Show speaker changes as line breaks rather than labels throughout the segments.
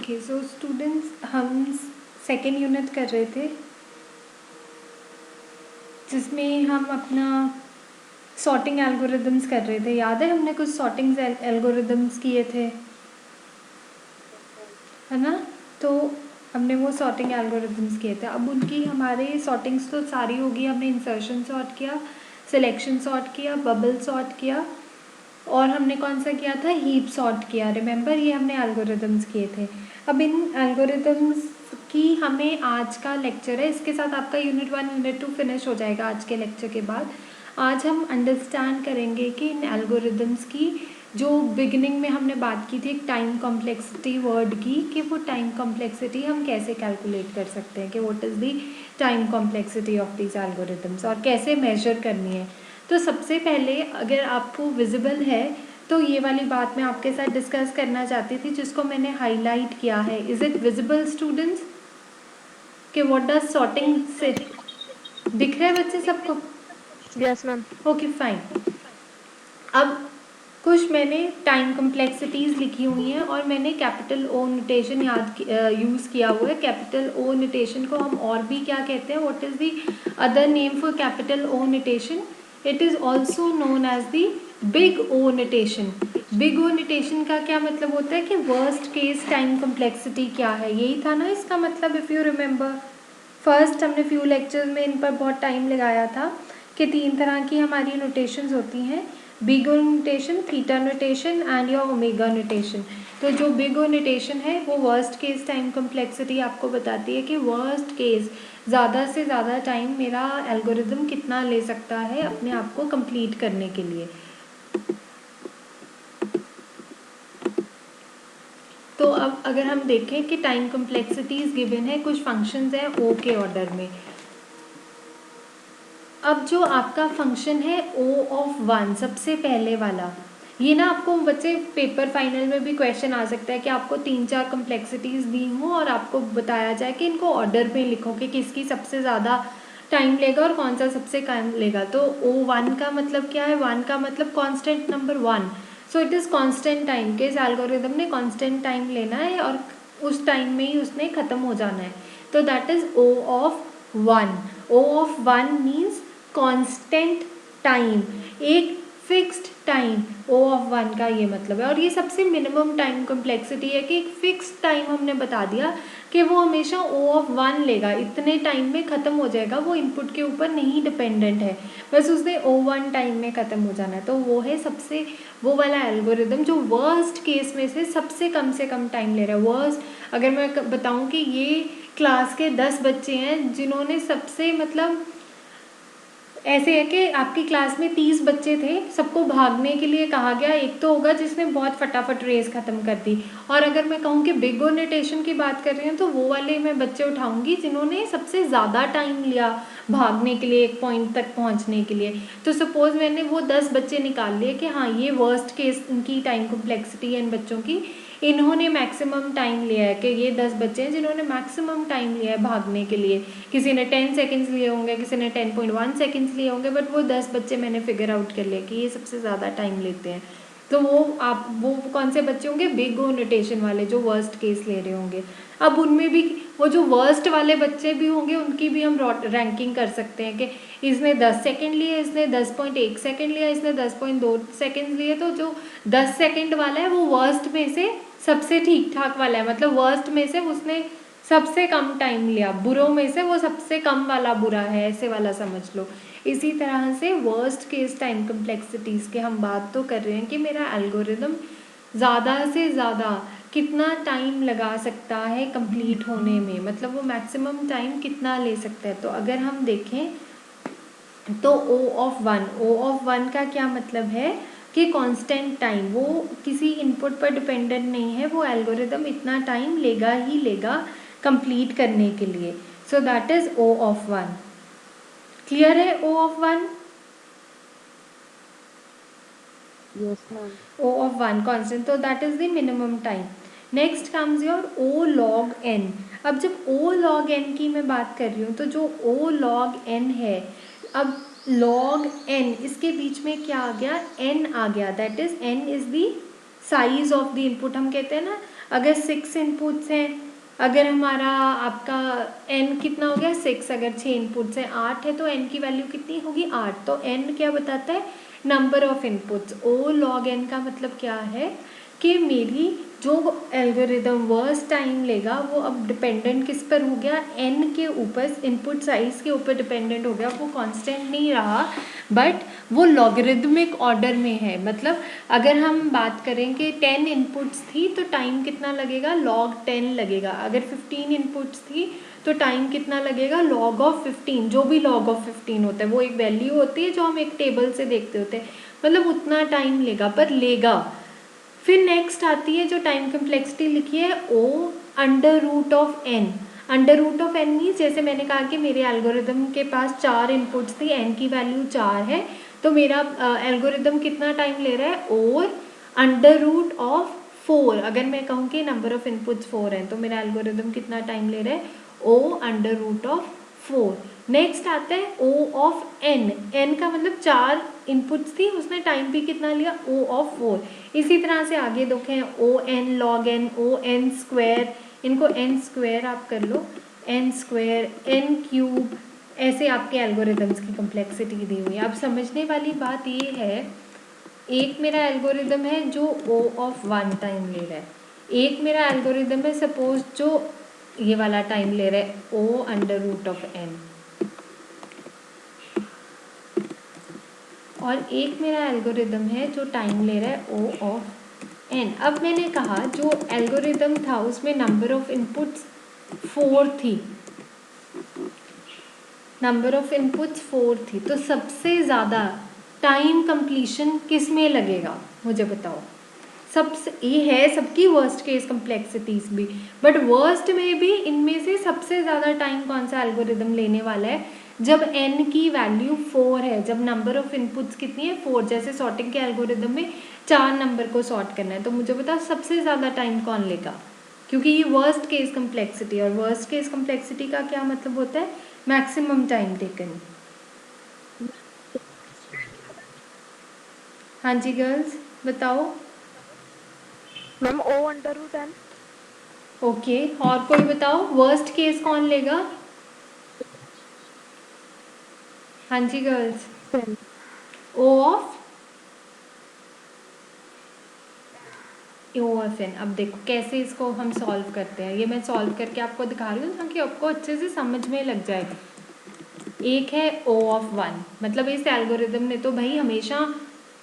Okay so students, हम second unit कर रहे थे जिसमें हम अपना सॉर्टिंग एल्गोरिदम्स कर रहे थे। याद है हमने कुछ सॉर्टिंग एल्गोरिदम्स किए थे, है ना? तो हमने वो सॉर्टिंग एल्गोरिदम्स किए थे। अब उनकी हमारे सॉर्टिंग्स तो सारी होगी। हमने इंसर्शन सॉर्ट किया, सिलेक्शन सॉर्ट किया, बबल सॉर्ट किया और हमने कौन सा किया था, हीप सॉर्ट किया। रिमेंबर, ये हमने एल्गोरिदम्स किए थे। अब इन एल्गोरिदम्स की हमें आज का लेक्चर है, इसके साथ आपका यूनिट 1 यूनिट 2 फिनिश हो जाएगा आज के लेक्चर के बाद। आज हम अंडरस्टैंड करेंगे कि इन एल्गोरिदम्स की जो बिगिनिंग में हमने बात की थी टाइम कॉम्प्लेक्सिटी वर्ड की, कि वो टाइम कॉम्प्लेक्सिटी हम कैसे कैलकुलेट कर सकते हैं, कि what is the time complexity of these algorithms और कैसे मेजर करनी है। तो सबसे पहले अगर आपको विजिबल है तो ये वाली बात मैं आपके साथ डिस्कस करना चाहती थी जिसको मैंने हाईलाइट किया है। इज इट विजिबल स्टूडेंट्स कि व्हाट डज सॉर्टिंग से दिख रहा है बच्चे सबको?
Yes ma'am.
Okay fine. अब कुछ मैंने टाइम कॉम्प्लेक्सिटीज़ लिखी हुई हैं और मैंने कैपिटल ओ नोटेशन यूज़ किया हुआ है। कैपिटल ओ नोटेशन को हम और भी क्या कहते हैं, what is the other name for capital O notation? It is also known as the big O notation. Big O notation का क्या मतलब होता है कि वर्स्ट केस टाइम कॉम्प्लेक्सिटी क्या है, यही था ना इसका मतलब, इफ़ यू रिमेंबर। फर्स्ट हमने फ्यू लेक्चर्स में इन पर बहुत टाइम लगाया था कि 3 तरह की हमारी नोटेशंस होती हैं, big O notation, theta notation and your omega notation. तो जो बिग ओ नोटेशन है वो वर्स्ट केस टाइम कॉम्प्लेक्सिटी आपको बताती है कि वर्स्ट केस ज़्यादा से ज़्यादा टाइम मेरा एल्गोरिदम कितना ले सकता है अपने आप को कंप्लीट करने के लिए। तो अब अगर हम देखें कि टाइम कॉम्प्लेक्सिटीज़ गिवन है, कुछ फंक्शंस हैं ओ के ऑर्डर में। अब जो आपका फंक्शन है ओ ऑफ 1, सबसे पहले वाला, ये ना आपको बच्चे पेपर फाइनल में भी क्वेश्चन आ सकता है कि आपको 3-4 कम्प्लेक्सिटीज़ दी हों और आपको बताया जाए कि इनको ऑर्डर में लिखो कि किसकी सबसे ज़्यादा टाइम लेगा और कौन सा सबसे कम लेगा। तो O1 का मतलब क्या है? 1 का मतलब constant number 1। So it is constant time के इस एल्गोरिदम ने कांस्टेंट टाइम लेना है और उस टाइम में ही उसने ख़त्म हो जाना है। तो that is O of 1। O of 1 means constant time, एक फिक्स्ड टाइम। O ऑफ 1 का ये मतलब है। और ये सबसे मिनिमम टाइम कॉम्प्लेक्सिटी है कि एक फिक्स्ड टाइम हमने बता दिया कि वो हमेशा O ऑफ 1 लेगा, इतने टाइम में ख़त्म हो जाएगा, वो इनपुट के ऊपर नहीं डिपेंडेंट है, बस उसने O1 टाइम में ख़त्म हो जाना है। तो वो है सबसे वो वाला एल्गोरिदम जो वर्स्ट केस में से कम टाइम ले रहा है। वर्स्ट अगर मैं बताऊं कि ये क्लास के 10 बच्चे हैं जिन्होंने सबसे मतलब ऐसे है कि आपकी क्लास में 30 बच्चे थे, सबको भागने के लिए कहा गया, एक तो होगा जिसने बहुत फटाफट रेस ख़त्म कर दी। और अगर मैं कहूँ कि बिग ओ नोटेशन की बात कर रही हूँ तो वो वाले मैं बच्चे उठाऊंगी जिन्होंने सबसे ज़्यादा टाइम लिया भागने के लिए, एक पॉइंट तक पहुँचने के लिए। तो सपोज़ मैंने वो 10 बच्चे निकाल लिए कि हाँ ये वर्स्ट केस इनकी टाइम कॉम्प्लेक्सिटी है इन बच्चों की, इन्होंने मैक्सिमम टाइम लिया है, कि ये 10 बच्चे हैं जिन्होंने मैक्सिमम टाइम लिया है भागने के लिए। किसी ने 10 सेकेंड्स लिए होंगे, किसी ने 10.1 सेकेंड्स लिए होंगे, बट वो 10 बच्चे मैंने फिगर आउट कर लिया कि ये सबसे ज़्यादा टाइम लेते हैं। तो वो कौन से बच्चे होंगे? बिग ओ नोटेशन वाले जो वर्स्ट केस ले रहे होंगे। अब उनमें भी वो जो वर्स्ट वाले बच्चे भी होंगे उनकी भी हम रैंकिंग कर सकते हैं कि इसने 10 सेकेंड लिए, इसने 10.1 सेकेंड लिया, इसने 10.2 सेकेंड लिए। तो जो 10 सेकेंड वाला है वो वर्स्ट में से सबसे ठीक ठाक वाला है, मतलब वर्स्ट में से उसने सबसे कम टाइम लिया, बुरों में से वो सबसे कम वाला बुरा है, ऐसे वाला समझ लो। इसी तरह से वर्स्ट केस टाइम कम्प्लेक्सिटीज़ के हम बात तो कर रहे हैं कि मेरा एल्गोरिदम ज़्यादा से ज़्यादा कितना टाइम लगा सकता है कंप्लीट होने में, मतलब वो मैक्सिमम टाइम कितना ले सकता है। तो अगर हम देखें तो O ऑफ 1 का क्या मतलब है कि कांस्टेंट टाइम, वो किसी इनपुट पर डिपेंडेंट नहीं है, वो एल्गोरिदम इतना टाइम लेगा ही लेगा कंप्लीट करने के लिए। So that is O of 1। Clear है? O of 1,
yes ma'am.
O of 1 constant, तो that is the minimum time. Next comes your O log n। अब जब O log n की मैं बात कर रही हूँ तो जो O log n है, अब log n इसके बीच में क्या आ गया? n आ गया, that is n is the size of the input. हम कहते हैं ना अगर 6 इनपुट्स हैं, अगर हमारा आपका n कितना हो गया 6, अगर 6 इनपुट्स हैं 8 है, तो n की वैल्यू कितनी होगी 8। तो n क्या बताता है, number of inputs. o log n का मतलब क्या है कि मेरी जो एल्गोरिदम वर्स्ट टाइम लेगा वो अब डिपेंडेंट किस पर हो गया, n के ऊपर, इनपुट साइज के ऊपर डिपेंडेंट हो गया। वो कांस्टेंट नहीं रहा, बट वो लॉगरिदमिक ऑर्डर में है। मतलब अगर हम बात करें कि 10 इनपुट्स थी तो टाइम कितना लगेगा, log 10 लगेगा। अगर 15 इनपुट्स थी तो टाइम कितना लगेगा, log ऑफ 15। जो भी log ऑफ 15 होता है वो एक वैल्यू होती है जो हम एक टेबल से देखते होते हैं, मतलब उतना टाइम लेगा, पर लेगा। फिर नेक्स्ट आती है जो टाइम कम्प्लेक्सिटी लिखी है, o under root of n। Under root of n means जैसे मैंने कहा कि मेरे एल्गोरिदम के पास 4 इनपुट्स थी, n की वैल्यू 4 है, तो मेरा एल्गोरिदम कितना टाइम ले रहा है, और अंडर रूट ऑफ 4। अगर मैं कहूँ कि नंबर ऑफ इनपुट्स 4 हैं तो मेरा एल्गोरिदम कितना टाइम ले रहा है, o under root of 4। Next आता है o ऑफ n। n का मतलब 4 इनपुट्स थी, उसने टाइम भी कितना लिया, o ऑफ 4। इसी तरह से आगे देखें, o n log n, o n square, इनको n स्क्वायर आप कर लो, n स्क्वायर, n क्यूब, ऐसे आपके एल्गोरिदम्स की कम्प्लेक्सिटी दी हुई है। अब समझने वाली बात ये है, एक मेरा एल्गोरिदम है जो o ऑफ 1 टाइम ले रहा है, एक मेरा एल्गोरिदम है सपोज जो ये वाला टाइम ले रहा है o under root of n, और एक मेरा एल्गोरिदम है जो टाइम ले रहा है o ऑफ n। अब मैंने कहा जो एल्गोरिदम था उसमें नंबर ऑफ इनपुट्स 4 थी, नंबर ऑफ इनपुट्स 4 थी, तो सबसे ज़्यादा टाइम कंप्लीशन किस में लगेगा, मुझे बताओ। सबसे ये है सबकी वर्स्ट केस कम्प्लेक्सिटीज़ भी, बट वर्स्ट में भी इनमें से सबसे ज़्यादा टाइम कौन सा एल्गोरिदम लेने वाला है, जब n की वैल्यू 4 है, जब नंबर ऑफ इनपुट्स कितनी है 4। जैसे सॉर्टिंग के एल्गोरिदम में 4 नंबर को सॉर्ट करना है, तो मुझे बताओ सबसे ज़्यादा टाइम कौन लेगा, क्योंकि ये वर्स्ट केस कम्प्लेक्सिटी, और वर्स्ट केस कम्प्लेक्सिटी का क्या मतलब होता है, मैक्सिमम टाइम टेकन। हाँ जी गर्ल्स बताओ।
Ma'am o under root n।
Okay, और कोई बताओ वर्स्ट केस कौन लेगा। हाँ जी गर्ल्स, o ऑफ एन। अब देखो कैसे इसको हम सॉल्व करते हैं, ये मैं सॉल्व करके आपको दिखा रही हूँ ताकि आपको अच्छे से समझ में लग जाए। एक है o ऑफ 1, मतलब इस एल्गोरिदम ने तो भाई हमेशा,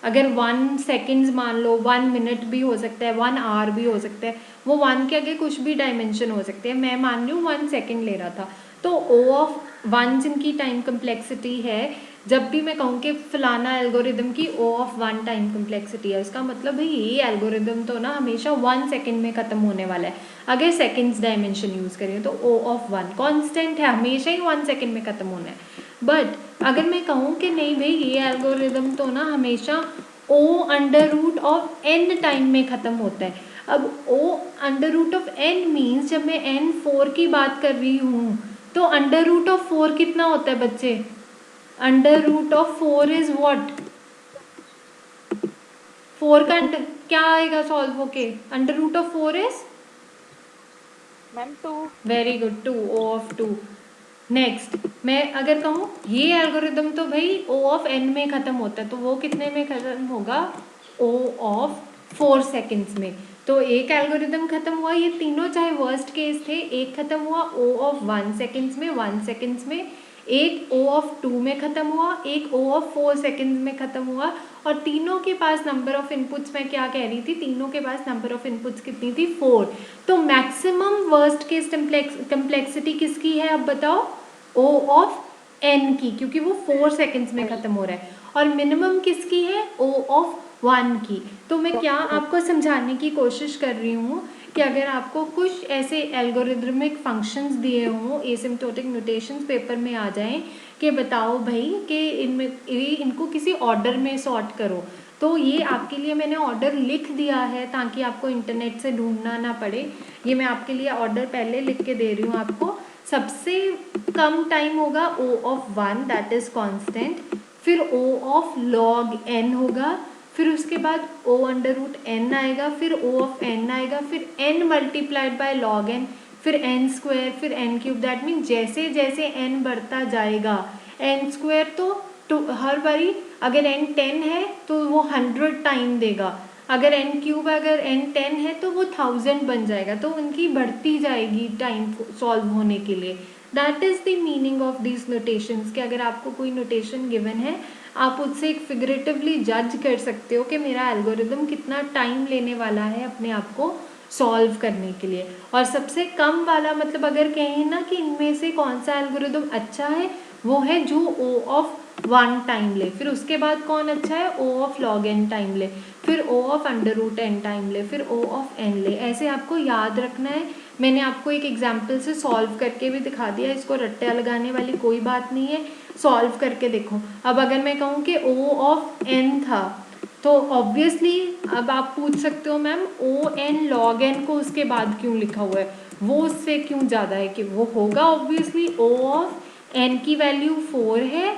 अगर 1 सेकेंड्स मान लो, 1 मिनट भी हो सकता है, 1 आवर भी हो सकता है, वो 1 के आगे कुछ भी डायमेंशन हो सकते हैं। मैं मान रही हूँ 1 सेकेंड ले रहा था, तो o ऑफ 1 जिनकी टाइम कम्प्लेक्सिटी है, जब भी मैं कहूँ कि फलाना एल्गोरिदम की o ऑफ 1 टाइम कम्प्लेक्सिटी है, उसका मतलब भाई ये एल्गोरिदम तो ना हमेशा 1 सेकेंड में ख़त्म होने वाला है। अगर सेकेंड्स डायमेंशन यूज़ करें तो o ऑफ 1 कॉन्स्टेंट है, हमेशा ही 1 सेकेंड में ख़त्म होना है। बट अगर मैं कहूँ कि नहीं भाई ये एल्गोरिदम तो ना हमेशा o under root of n time में ख़त्म होता है। अब o under root of n means जब मैं n 4 की बात कर रही हूँ तो अंडर रूट ऑफ 4 कितना होता है बच्चे, under root of 4 is what, 4 का क्या आएगा सॉल्व होके, under root of 4 is
ma'am 2।
Very good, 2, o of 2। Next मैं अगर कहूँ ये एल्गोरिदम तो भाई o ऑफ n में ख़त्म होता है, तो वो कितने में ख़त्म होगा, o ऑफ 4 सेकेंड्स में। तो एक एल्गोरिदम ख़त्म हुआ, ये तीनों चाहे वर्स्ट केस थे, एक ख़त्म हुआ o ऑफ 1 सेकेंड्स में, 1 सेकेंड्स में, एक o ऑफ 2 में ख़त्म हुआ, एक o ऑफ 4 सेकेंड्स में ख़त्म हुआ, और तीनों के पास नंबर ऑफ इनपुट्स, मैं क्या कह रही थी, तीनों के पास नंबर ऑफ इनपुट्स कितनी थी, 4। तो मैक्सिमम वर्स्ट केस कम्प्लेक्सिटी किसकी है, अब बताओ, o ऑफ n की, क्योंकि वो 4 सेकेंड्स में ख़त्म हो रहा है, और मिनिमम किसकी है, o ऑफ 1 की। तो मैं क्या आपको समझाने की कोशिश कर रही हूँ कि अगर आपको कुछ ऐसे एल्गोरिदमिक फंक्शंस दिए हों, एसिम्प्टोटिक नोटेशंस पेपर में आ जाएं कि बताओ भाई कि इनमें इनको किसी ऑर्डर में सॉर्ट करो, तो ये आपके लिए मैंने ऑर्डर लिख दिया है ताकि आपको इंटरनेट से ढूंढना ना पड़े। ये मैं आपके लिए ऑर्डर पहले लिख के दे रही हूँ आपको। सबसे कम टाइम होगा o of 1 that is constant, फिर o ऑफ log n होगा, फिर उसके बाद o अंडर रूट n आएगा, फिर o ऑफ n आएगा, फिर n multiplied by log n, फिर n स्क्वायर, फिर n क्यूब। दैट मीन जैसे जैसे n बढ़ता जाएगा n स्क्वायर तो हर बारी अगर n 10 है तो वो 100 टाइम देगा, अगर n क्यूब अगर n 10 है तो वो 1000 बन जाएगा, तो उनकी बढ़ती जाएगी टाइम सॉल्व होने के लिए। That is the meaning of these notations कि अगर आपको कोई नोटेशन गिवन है आप उससे एक फिगरेटिवली जज कर सकते हो कि मेरा एल्गोरिदम कितना टाइम लेने वाला है अपने आप को सॉल्व करने के लिए। और सबसे कम वाला मतलब अगर कहें ना कि इनमें से कौन सा एल्गोरिदम अच्छा है, वो है जो o ऑफ 1 टाइम ले, फिर उसके बाद कौन अच्छा है o of log n time ले, फिर o of under root n time ले, फिर o ऑफ n ले। ऐसे आपको याद रखना है। मैंने आपको एक एग्जाम्पल से सॉल्व करके भी दिखा दिया, इसको रट्टा लगाने वाली कोई बात नहीं है, सॉल्व करके देखो। अब अगर मैं कहूँ कि o ऑफ n था तो ऑब्वियसली अब आप पूछ सकते हो ma'am O n log n को उसके बाद क्यों लिखा हुआ है, वो उससे क्यों ज़्यादा है, कि वो होगा ऑब्वियसली o ऑफ n की वैल्यू 4 है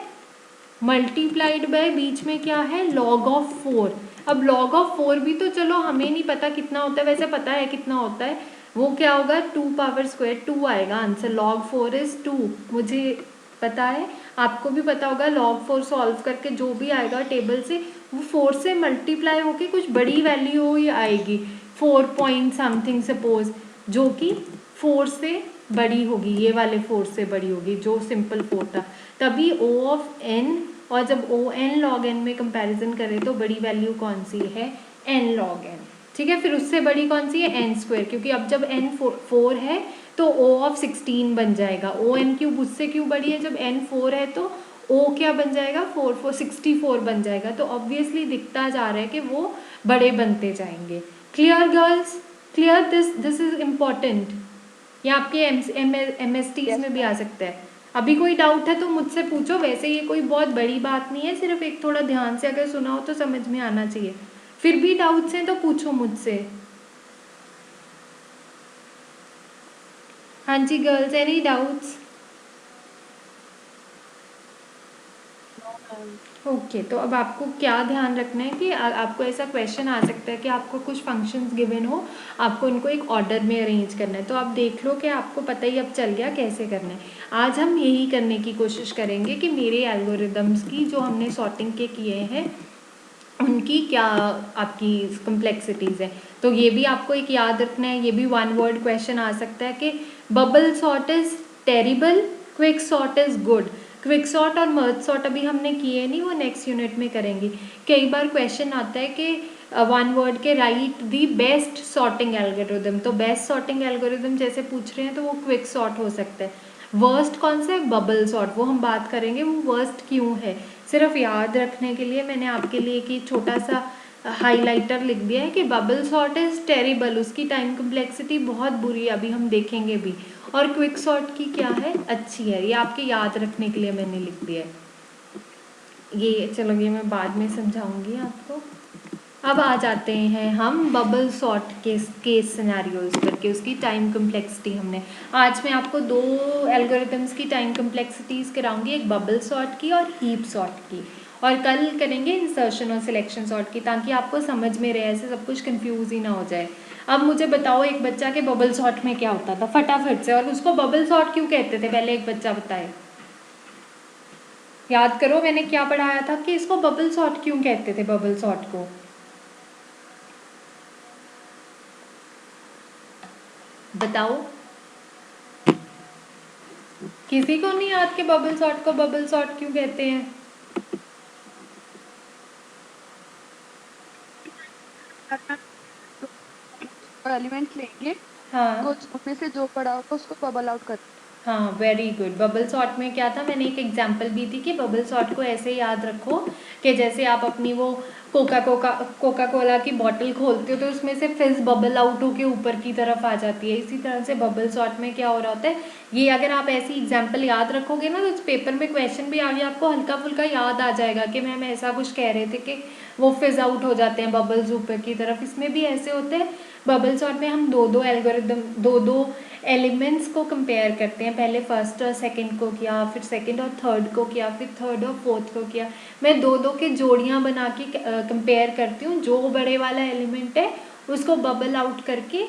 मल्टीप्लाइड बाय बीच में क्या है log ऑफ 4। अब log ऑफ 4 भी तो चलो हमें नहीं पता कितना होता है, वैसे पता है कितना होता है, वो क्या होगा 2 पावर स्क्वायर 2 आएगा आंसर। log 4 इज 2 मुझे पता है, आपको भी पता होगा। log 4 सॉल्व करके जो भी आएगा टेबल से वो 4 से मल्टीप्लाई होके कुछ बड़ी वैल्यू ही आएगी, 4 पॉइंट समथिंग सपोज, जो कि 4 से बड़ी होगी, ये वाले 4 से बड़ी होगी जो सिंपल 4 था। तभी o ऑफ n और जब o n log n में कंपैरिजन करें तो बड़ी वैल्यू कौन सी है n log n, ठीक है। फिर उससे बड़ी कौन सी है n स्क्वायर, क्योंकि अब जब n 4 है तो o ऑफ 16 बन जाएगा। o n क्यूब उससे क्यों बड़ी है, जब n 4 है तो o क्या बन जाएगा 4 64 बन जाएगा। तो ऑब्वियसली दिखता जा रहा है कि वो बड़े बनते जाएंगे। Clear girls, clear, this is important. ये आपके MSTs में भी आ सकता है। अभी कोई डाउट है तो मुझसे पूछो, वैसे ये कोई बहुत बड़ी बात नहीं है, सिर्फ एक थोड़ा ध्यान से अगर सुना हो तो समझ में आना चाहिए। फिर भी डाउट्स हैं तो पूछो मुझसे। हाँ जी गर्ल्स, एनी डाउट्स? ओके तो अब आपको क्या ध्यान रखना है कि आपको ऐसा क्वेश्चन आ सकता है कि आपको कुछ फंक्शंस गिवन हो, आपको इनको एक ऑर्डर में अरेंज करना है, तो आप देख लो कि आपको पता ही अब चल गया कैसे करना है। आज हम यही करने की कोशिश करेंगे कि मेरे एल्गोरिदम्स की जो हमने सॉर्टिंग के किए हैं उनकी क्या आपकी कम्प्लेक्सिटीज़ है। तो ये भी आपको एक याद रखना है, ये भी 1 वर्ड क्वेश्चन आ सकता है कि bubble sort is terrible, quick sort is good. Quick sort और मर्ज सॉर्ट अभी हमने किए नहीं, वो नेक्स्ट यूनिट में करेंगे। कई बार क्वेश्चन आता है कि 1 वर्ड के right the best sorting algorithm, तो बेस्ट सॉर्टिंग एल्गोरिदम जैसे पूछ रहे हैं तो वो क्विक सॉर्ट हो सकता है। वर्स्ट कौन सा है, बबल सॉर्ट, वो हम बात करेंगे वो वर्स्ट क्यों है। सिर्फ याद रखने के लिए मैंने आपके लिए एक छोटा सा हाइलाइटर लिख दिया है कि बबल सॉर्ट इज़ टेरिबल, उसकी टाइम कम्प्लेक्सिटी बहुत बुरी है, अभी हम देखेंगे भी। और क्विक सॉर्ट की क्या है, अच्छी है। ये आपके याद रखने के लिए मैंने लिख दिया है ये, चलो ये मैं बाद में समझाऊंगी आपको। अब आ जाते हैं हम बबल सॉर्ट के केस सिनेरियोज पर कि उसकी टाइम कम्प्लेक्सिटी हमने, आज मैं आपको 2 एल्गोरिथम्स की टाइम कम्प्लेक्सिटीज़ कराऊंगी, एक बबल सॉर्ट की और हीप सॉर्ट की, और कल करेंगे इंसर्शन और सिलेक्शन सॉर्ट की, ताकि आपको समझ में रहे, ऐसे सब कुछ कंफ्यूज ही ना हो जाए। अब मुझे बताओ एक बच्चा के बबल सॉर्ट में क्या होता था फटाफट से, और उसको बबल सॉर्ट क्यों कहते थे, पहले एक बच्चा बताए। याद करो मैंने क्या पढ़ाया था कि इसको बबल सॉर्ट क्यों कहते थे, बबल सॉर्ट को बताओ। किसी को नहीं याद कि बबल सॉर्ट को बबल सॉर्ट क्यों कहते हैं?
एलिमेंट्स लेंगे,
हाँ
कुछ उनमें से जो बड़ा होगा उसको बबल आउट कर।
हाँ वेरी गुड। बबल सॉर्ट में क्या था, मैंने एक एग्जांपल भी दी कि बबल सॉर्ट को ऐसे याद रखो कि जैसे आप अपनी वो कोका कोला की बॉटल खोलते हो तो उसमें से फिज बबल आउट होके ऊपर की तरफ आ जाती है, इसी तरह से बबल सॉर्ट में क्या हो रहा होता है। ये अगर आप ऐसी एग्जाम्पल याद रखोगे ना तो उस पेपर में क्वेश्चन भी आगे आपको हल्का फुल्का याद आ जाएगा कि मैम ऐसा कुछ कह रहे थे कि वो फिज आउट हो जाते हैं बबल्स ऊपर की तरफ, इसमें भी ऐसे होते हैं। बबल सॉर्ट में हम दो दो एलिमेंट्स को कंपेयर करते हैं। पहले फर्स्ट और सेकंड को किया, फिर सेकंड और थर्ड को किया, फिर थर्ड और फोर्थ को किया। मैं दो दो के जोड़ियाँ बना के कंपेयर करती हूँ। जो बड़े वाला एलिमेंट है उसको बबल आउट करके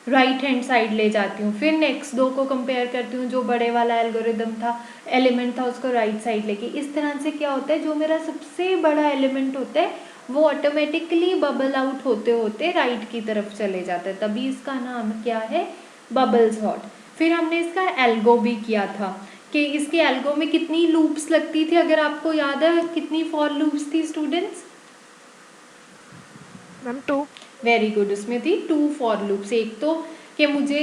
राइट हैंड साइड ले जाती हूँ। फिर नेक्स्ट दो को कंपेयर करती हूँ, जो बड़े वाला एलिमेंट था उसको राइट साइड लेके। इस तरह से क्या होता है, जो मेरा सबसे बड़ा एलिमेंट होता है वो ऑटोमेटिकली बबल आउट होते होते राइट की तरफ चले जाता है, तभी इसका नाम क्या है, बबल सॉर्ट। फिर हमने इसका एल्गो भी किया था कि इसके एल्गो में कितनी लूप्स लगती थी, अगर आपको याद है कितनी फॉर लूप्स थी स्टूडेंट्स?
मैम 2।
वेरी गुड, उसमें थी 2 फॉर लूप्स। एक तो कि मुझे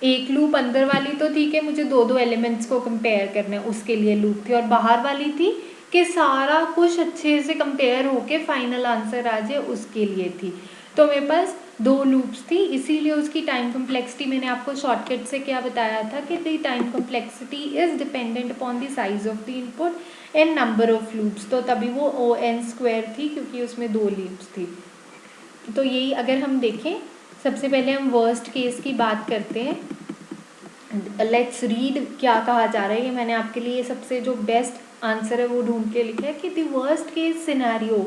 एक लूप अंदर वाली तो थी कि मुझे दो दो एलिमेंट्स को कंपेयर करना है, उसके लिए लूप थी। और बाहर वाली थी कि सारा कुछ अच्छे से कंपेयर होके फाइनल आंसर आ जाए, उसके लिए थी। तो मेरे पास दो लूप्स थी, इसीलिए उसकी टाइम कम्प्लेक्सिटी मैंने आपको शॉर्टकट से क्या बताया था कि the time complexity is dependent upon the size of the input and number of loops. तो तभी वो O(n)² थी, क्योंकि उसमें दो लूप्स थी। तो यही अगर हम देखें, सबसे पहले हम वर्स्ट केस की बात करते हैं। लेट्स रीड क्या कहा जा रहा है। ये मैंने आपके लिए सबसे जो बेस्ट आंसर है वो ढूंढ के लिखा है कि the worst case scenario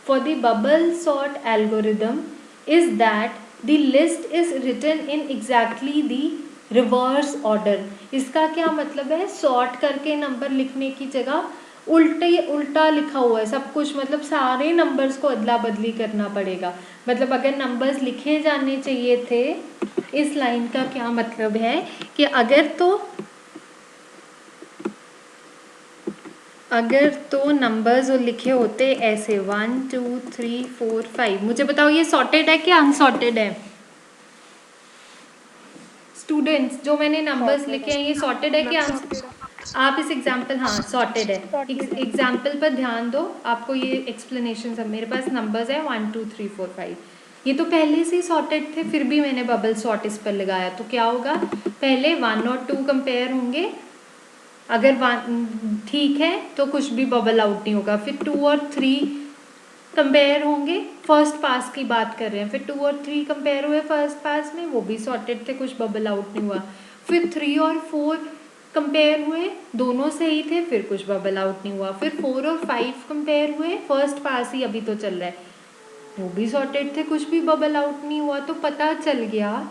for the bubble sort algorithm is that the list is written in exactly the reverse order. इसका क्या मतलब है, सॉर्ट करके नंबर लिखने की जगह उल्टा लिखा हुआ है सब कुछ, मतलब सारे नंबर्स को अदला बदली करना पड़ेगा। मतलब अगर नंबर्स लिखे जाने चाहिए थे, इस लाइन का क्या मतलब है कि अगर तो नंबर्स लिखे होते ऐसे 1 2 3 4 5, मुझे बताओ ये सॉर्टेड है क्या अनसॉर्टेड है? स्टूडेंट्स, जो मैंने नंबर्स लिखे हैं ये सॉर्टेड है क्या? आप इस एग्जाम्पल, हाँ सॉर्टेड है। एग्जाम्पल पर ध्यान दो, आपको ये एक्सप्लेनेशन सब, मेरे पास नंबर्स है 1 2 3 4 5, ये तो पहले से ही सॉर्टेड थे, फिर भी मैंने बबल सॉर्ट इस पर लगाया। तो क्या होगा, पहले 1 और 2 कंपेयर होंगे, अगर 1 ठीक है तो कुछ भी बबल आउट नहीं होगा। फिर 2 और 3 कंपेयर होंगे, फर्स्ट पास की बात कर रहे हैं। फिर 2 और 3 कंपेयर हुए फर्स्ट पास में, वो भी सॉर्टेड थे, कुछ बबल आउट नहीं हुआ। फिर 3 और 4 कंपेयर हुए, दोनों सही थे, फिर कुछ बबल आउट नहीं हुआ। फिर 4 और 5 कंपेयर हुए, फर्स्ट पास ही अभी तो चल रहा है, वो भी सॉर्टेड थे, कुछ भी बबल आउट नहीं हुआ। तो पता चल गया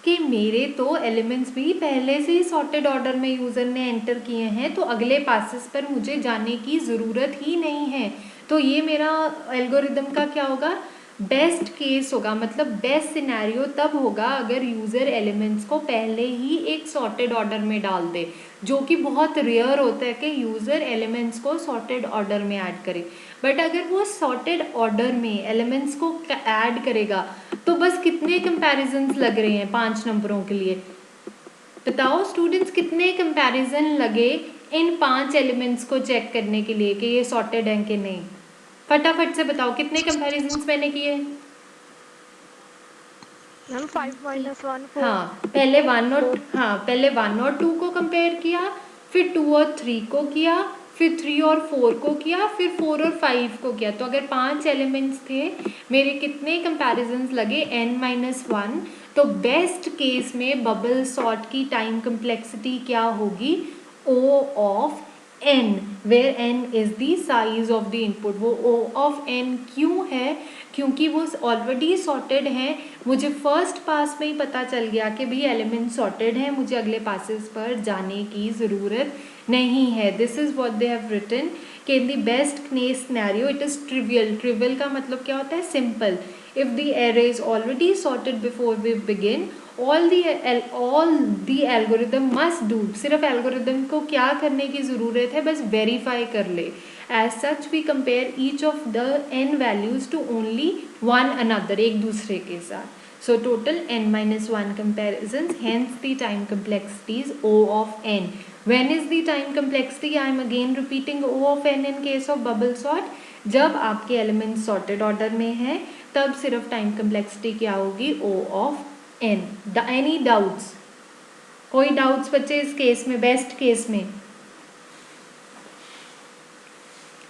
कि मेरे तो एलिमेंट्स भी पहले से ही सॉर्टेड ऑर्डर में यूज़र ने एंटर किए हैं, तो अगले पासेस पर मुझे जाने की ज़रूरत ही नहीं है। तो ये मेरा एल्गोरिदम का क्या होगा, बेस्ट केस होगा। मतलब बेस्ट सिनेरियो तब होगा अगर यूज़र एलिमेंट्स को पहले ही एक सॉर्टेड ऑर्डर में डाल दे, जो कि बहुत रेयर होता है कि यूज़र एलिमेंट्स को सॉर्टेड ऑर्डर में ऐड करे। बट अगर वो सॉर्टेड ऑर्डर में एलिमेंट्स को ऐड करेगा तो बस कितने कंपैरिजन्स लग रहे हैं 5 नंबरों के लिए? बताओ स्टूडेंट्स, कितने कंपैरिजन लगे इन 5 एलिमेंट्स को चेक करने के लिए कि ये सॉर्टेड हैं कि नहीं? फटाफट से बताओ कितने कंपैरिजन्स मैंने किए?
मैम 5 - 1 4।
हाँ, पहले 1 और 2 को कंपेयर किया, फिर 2 और 3 को किया, फिर 3 और 4 को किया, फिर 4 और 5 को किया। तो अगर 5 एलिमेंट्स थे, मेरे कितने कंपैरिजन्स लगे, n-1। तो बेस्ट केस में बबल सॉर्ट की टाइम कम्प्लेक्सिटी क्या होगी, O of n, where n is the size of the input. वो O ऑफ n क्यों है, क्योंकि वो ऑलरेडी सॉर्टेड हैं। मुझे फर्स्ट पास में ही पता चल गया कि भाई एलिमेंट सॉर्टेड है, मुझे अगले पासेस पर जाने की ज़रूरत नहीं है। This is what they have written कि in the best case scenario it is trivial. Trivial का मतलब क्या होता है, simple. If the array is already sorted before we begin, all the algorithm must do, सिर्फ एल्गोरिदम को क्या करने की ज़रूरत है, बस वेरीफाई कर ले। As such we compare each of the n values to only one another, एक दूसरे के साथ। So total n-1 comparisons, hence the time complexity is O of n. When is the time complexity? I am again repeating O of n in case of bubble sort. जब आपके elements sorted order में हैं तब सिर्फ time complexity क्या होगी, O of n. Any doubts? कोई doubts बच्चे इस केस में, बेस्ट केस में?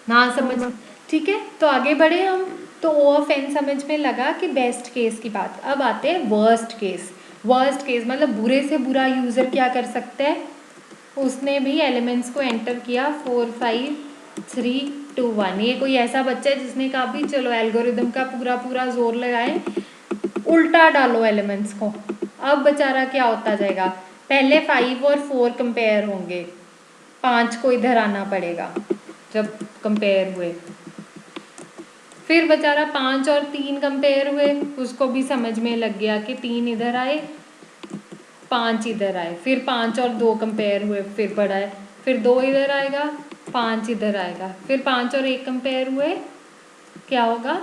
ना समझ, ठीक है, तो आगे बढ़े हम। तो ओ ऑफ एन समझ में लगा कि बेस्ट केस की बात। अब आते हैं वर्स्ट केस। वर्स्ट केस मतलब बुरे से बुरा यूज़र क्या कर सकता है, उसने भी एलिमेंट्स को एंटर किया 4 5 3 2 1। ये कोई ऐसा बच्चा है जिसने कहा भी चलो एल्गोरिदम का पूरा पूरा जोर लगाए, उल्टा डालो एलिमेंट्स को। अब बेचारा क्या होता जाएगा, पहले 5 और 4 कंपेयर होंगे, 5 को इधर आना पड़ेगा जब कंपेयर हुए। फिर बेचारा 5 और 3 कंपेयर हुए, उसको भी समझ में लग गया कि 3 इधर आए 5 इधर आए। फिर 5 और 2 कंपेयर हुए, फिर बढ़ाए, फिर 2 इधर आएगा 5 इधर आएगा। फिर 5 और 1 कंपेयर हुए, क्या होगा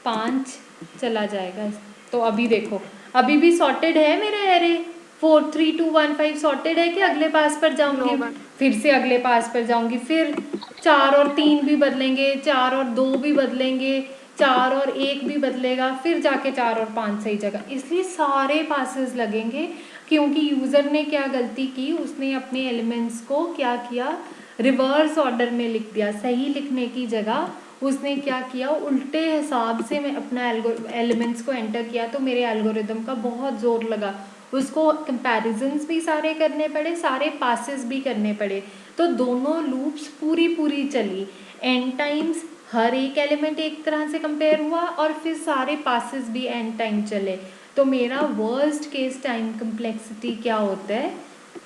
5 चला जाएगा। तो अभी देखो अभी भी सॉर्टेड है मेरा एरे, 4 3 2 1 5 सॉर्टेड है कि अगले पास पर जाऊंगी,
नो मैम।
फिर से अगले पास पर जाऊंगी, फिर 4 और 3 भी बदलेंगे, 4 और 2 भी बदलेंगे, 4 और 1 भी बदलेगा, फिर जाके 4 और 5 सही जगह। इसलिए सारे पासेस लगेंगे क्योंकि यूज़र ने क्या गलती की, उसने अपने एलिमेंट्स को क्या किया, रिवर्स ऑर्डर में लिख दिया। सही लिखने की जगह उसने क्या किया, उल्टे हिसाब से मैं अपना एलिमेंट्स को एंटर किया। तो मेरे एल्गोरिदम का बहुत ज़ोर लगा, उसको कंपैरिजन्स भी सारे करने पड़े, सारे पासेस भी करने पड़े। तो दोनों लूप्स पूरी पूरी चली, एन टाइम्स हर एक एलिमेंट एक तरह से कंपेयर हुआ और फिर सारे पासेस भी एन टाइम चले। तो मेरा वर्स्ट केस टाइम कम्प्लेक्सिटी क्या होता है,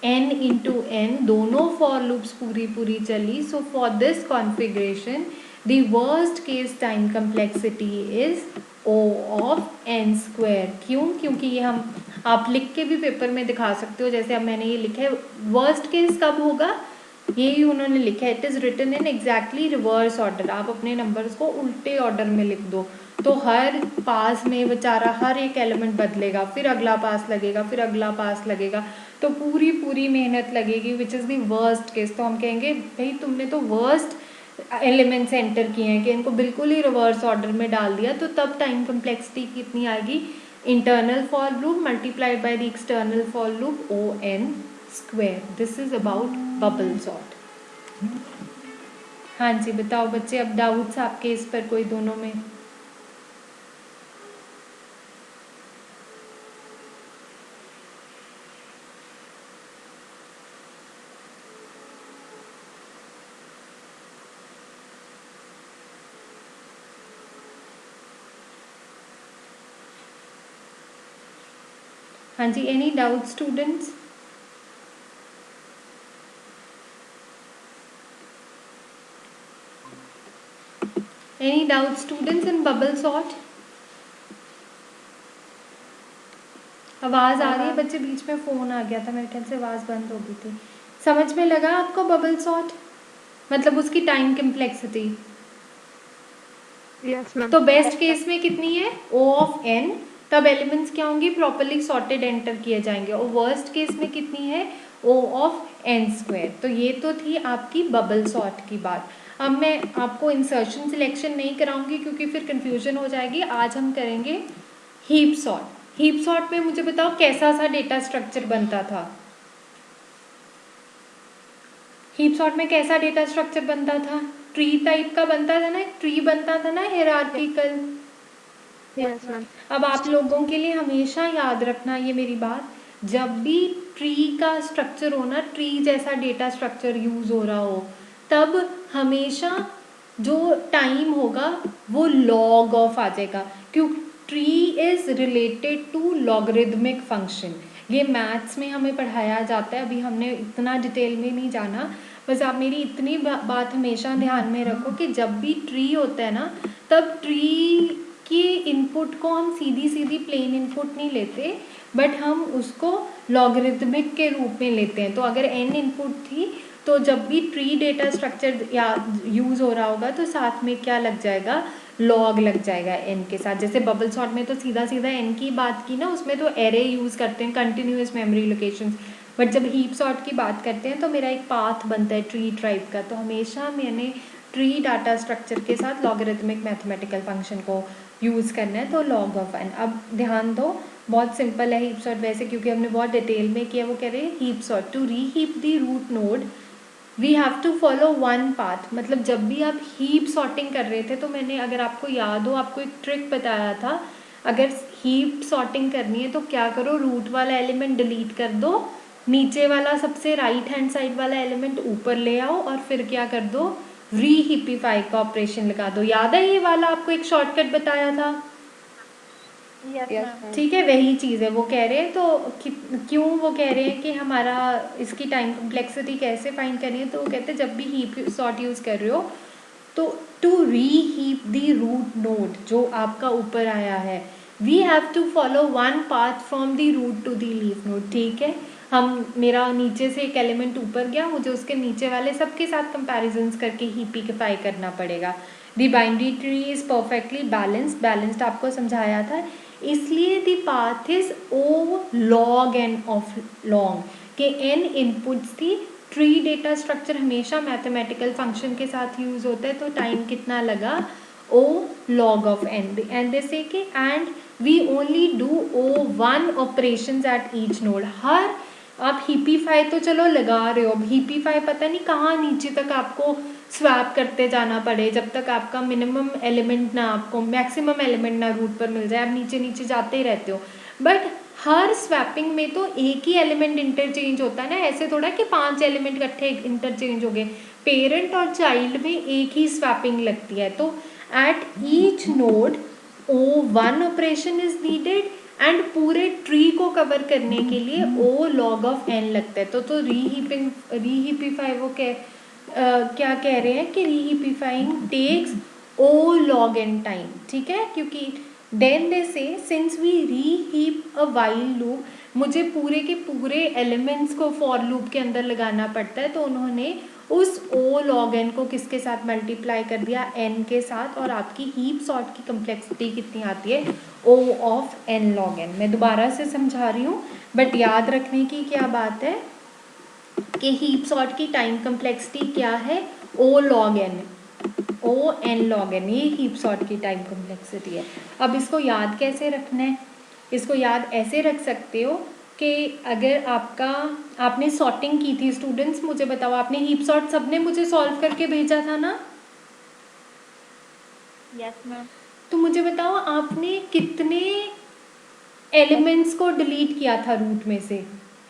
n इंटू एन, दोनों फॉर लूप्स पूरी पूरी चली। So for this configuration the worst case time complexity is O of n square. क्यों, क्योंकि ये हम आप लिख के भी पेपर में दिखा सकते हो, जैसे अब मैंने ये लिखा है वर्स्ट केस कब होगा, यही उन्होंने लिखा है, it is written in exactly reverse order. आप अपने नंबर्स को उल्टे ऑर्डर में लिख दो, तो हर पास में बेचारा हर एक एलिमेंट बदलेगा, फिर अगला पास लगेगा, फिर अगला पास लगेगा, तो पूरी पूरी मेहनत लगेगी, which is the worst case. तो हम कहेंगे भाई तुमने तो वर्स्ट एलिमेंट्स एंटर किए हैं कि इनको बिल्कुल ही रिवर्स ऑर्डर में डाल दिया। तो तब टाइम कम्प्लेक्सिटी कितनी आएगी, internal for loop multiplied by the external for loop O n square. This is about bubble sort. हाँ जी बताओ बच्चे, अब डाउट्स आपके इस पर कोई दोनों में? हाँ जी, any doubt students? Any doubt students in bubble sort? आवाज़ आ रही है बच्चे? बीच में फ़ोन आ गया था, मेरे ख्याल से आवाज़ बंद हो गई थी। समझ में लगा आपको बबल सॉर्ट, मतलब उसकी टाइम कम्प्लेक्सिटी?
Yes ma'am.
तो बेस्ट केस में कितनी है, O ऑफ n, तब एलिमेंट्स क्या होंगी, प्रॉपरली सॉर्टेड एंटर किए जाएंगे। और वर्स्ट केस में कितनी है, O ऑफ n स्क्वायर। तो ये तो थी आपकी बबल सॉर्ट की बात। अब मैं आपको इंसर्शन सिलेक्शन नहीं कराऊंगी क्योंकि फिर कंफ्यूजन हो जाएगी। आज हम करेंगे हीप सॉर्ट। हीप सॉर्ट में मुझे बताओ कैसा सा डेटा स्ट्रक्चर बनता था? हीप सॉर्ट में कैसा डेटा स्ट्रक्चर बनता था, ट्री टाइप का बनता था ना, एक ट्री बनता था ना, हायरार्किकल।
Yes ma'am.
अब आप लोगों के लिए हमेशा याद रखना ये मेरी बात, जब भी ट्री का स्ट्रक्चर हो ना, ट्री जैसा डेटा स्ट्रक्चर यूज़ हो रहा हो, तब हमेशा जो टाइम होगा वो लॉग ऑफ आ जाएगा, क्योंकि tree is related to logarithmic function. ये मैथ्स में हमें पढ़ाया जाता है, अभी हमने इतना डिटेल में नहीं जाना। बस आप मेरी इतनी बात हमेशा ध्यान में रखो कि जब भी ट्री होता है ना, तब ट्री कि इनपुट को हम सीधी सीधी प्लेन इनपुट नहीं लेते, बट हम उसको लॉगरिदमिक के रूप में लेते हैं। तो अगर n इनपुट थी तो जब भी ट्री डेटा स्ट्रक्चर या यूज़ हो रहा होगा तो साथ में क्या लग जाएगा, लॉग लग जाएगा n के साथ। जैसे बबल सॉर्ट में तो सीधा सीधा n की बात की ना, उसमें तो एरे यूज़ करते हैं, कंटिन्यूस मेमोरी लोकेशंस। बट जब हीप सॉर्ट की बात करते हैं तो मेरा एक पाथ बनता है ट्री टाइप का, तो हमेशा मैंने ट्री डाटा स्ट्रक्चर के साथ लॉगरिदमिक मैथमेटिकल फंक्शन को यूज़ करना है, तो लॉग ऑफ n। अब ध्यान दो, बहुत सिंपल है हीप सॉर्ट वैसे, क्योंकि हमने बहुत डिटेल में किया। वो कह रहे हैं heap sort to reheap the root node we have to follow one path. मतलब जब भी आप हीप सॉर्टिंग कर रहे थे तो मैंने, अगर आपको याद हो, आपको एक ट्रिक बताया था, अगर हीप सॉर्टिंग करनी है तो क्या करो, रूट वाला एलिमेंट डिलीट कर दो, नीचे वाला सबसे राइट हैंड साइड वाला एलिमेंट ऊपर ले आओ और फिर क्या कर दो, रीहीपिफाई का ऑपरेशन लगा दो। याद है ये वाला आपको एक शॉर्टकट बताया था?
Yes
yes
ma'am.
मैम।
ठीक है, वही चीज़ है वो कह रहे हैं। तो क्यों वो कह रहे हैं कि हमारा इसकी टाइम कम्प्लेक्सिटी कैसे फाइंड करनी है, तो वो कहते हैं जब भी हीप सॉर्ट यूज़ कर रहे हो तो टू री हीप दी रूट नोड जो आपका ऊपर आया है, we have to follow one path from the root to the leaf node. ठीक है, हम, मेरा नीचे से एक एलिमेंट ऊपर गया, मुझे उसके नीचे वाले सबके साथ कंपैरिजन्स करके हीपिफाई करना पड़ेगा। The binary tree is perfectly balanced, balanced आपको समझाया था, इसलिए the path is O log n of long के एन इनपुट्स थी। ट्री डेटा स्ट्रक्चर हमेशा मैथमेटिकल फंक्शन के साथ यूज होता है, तो टाइम कितना लगा, O log of n. And they say कि and we only do O one operation at each node. हर, आप हीपीफाई तो चलो लगा रहे हो, अब हीपीफाई पता नहीं कहाँ नीचे तक आपको स्वैप करते जाना पड़े जब तक आपका मिनिमम एलिमेंट ना, आपको मैक्सिमम एलिमेंट ना रूट पर मिल जाए, आप नीचे नीचे जाते ही रहते हो। बट हर स्वैपिंग में तो एक ही एलिमेंट इंटरचेंज होता है ना, ऐसे थोड़ा कि 5 एलिमेंट इकट्ठे इंटरचेंज हो गए। पेरेंट और चाइल्ड में एक ही स्वैपिंग लगती है, तो at each node O one operation is needed and पूरे ट्री को कवर करने के लिए ओ लॉग ऑफ एन लगता है। तो रीहीपिफाई वो क्या कह रहे हैं कि reheapifying takes O log n time. ठीक है, क्योंकि then they say since we reheap a while loop, मुझे पूरे के पूरे एलिमेंट्स को फॉर लूप के अंदर लगाना पड़ता है, तो उन्होंने उस ओ लॉग एन को किसके साथ मल्टीप्लाई कर दिया, एन के साथ, और आपकी हीप सॉर्ट की कम्प्लेक्सिटी कितनी आती है, ओ ऑफ एन लॉग एन। मैं दोबारा से समझा रही हूँ, बट याद रखने की क्या बात है कि हीप सॉर्ट की टाइम कम्प्लेक्सिटी क्या है, O log n, O n log n, ये हीप सॉर्ट की टाइम कम्प्लेक्सिटी है। अब इसको याद कैसे रखना है, इसको याद ऐसे रख सकते हो कि अगर आपने सॉर्टिंग की थी, स्टूडेंट्स मुझे बताओ, आपने हीप सॉर्ट सबने मुझे सॉल्व करके भेजा था ना?
Yes ma'am.
तो मुझे बताओ आपने कितने एलिमेंट्स को डिलीट किया था रूट में से?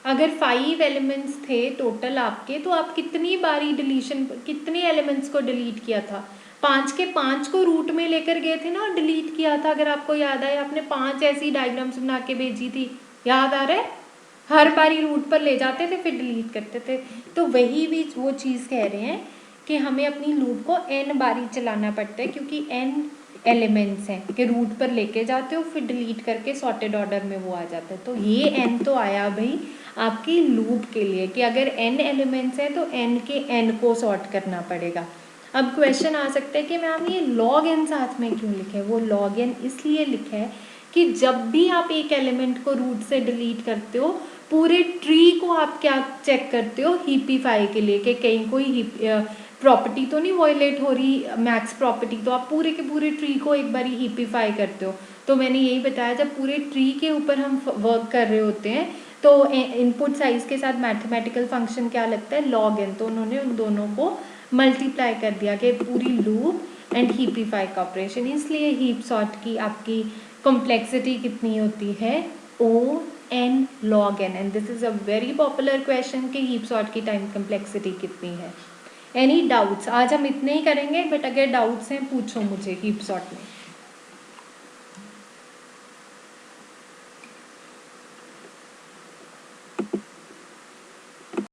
अगर 5 एलिमेंट्स थे टोटल आपके, तो आप कितनी बारी डिलीशन, कितने एलिमेंट्स को डिलीट किया था? 5 के 5 को रूट में लेकर गए थे ना और डिलीट किया था, अगर आपको याद आए, आपने 5 ऐसी डायग्राम्स बना के भेजी थी, याद आ रहा है? हर बारी रूट पर ले जाते थे फिर डिलीट करते थे। तो वही भी वो चीज़ कह रहे हैं कि हमें अपनी लूप को n बारी चलाना पड़ता है, क्योंकि n एलिमेंट्स हैं कि रूट पर लेके जाते हो फिर डिलीट करके सॉर्टेड ऑर्डर में वो आ जाता है। तो ये n तो आया भाई आपकी लूप के लिए कि अगर n एलिमेंट्स हैं तो n के n को सॉर्ट करना पड़ेगा। अब क्वेश्चन आ सकता है कि मैम ये लॉग n साथ में क्यों लिखे है? वो लॉग n इसलिए लिखा है कि जब भी आप एक एलिमेंट को रूट से डिलीट करते हो, पूरे ट्री को आप क्या चेक करते हो, हीपीफाई के लिए कि कहीं कोई प्रॉपर्टी तो नहीं वायलेट हो रही, मैक्स प्रॉपर्टी, तो आप पूरे के पूरे ट्री को एक बार हीपीफाई करते हो। तो मैंने यही बताया, जब पूरे ट्री के ऊपर हम वर्क कर रहे होते हैं तो इनपुट साइज के साथ मैथमेटिकल फंक्शन क्या लगता है, लॉग एन। तो उन्होंने उन दोनों को मल्टीप्लाई कर दिया कि पूरी लूप एंड हीपीफाई का ऑपरेशन, इसलिए हीप सॉर्ट की आपकी कॉम्प्लेक्सिटी कितनी होती है, O n log n. And this is a very popular question कि हीप सॉर्ट की टाइम कॉम्प्लेक्सिटी कितनी है। Any doubts? आज हम इतने ही करेंगे, बट अगर डाउट्स हैं पूछो मुझे हीप सॉर्ट में।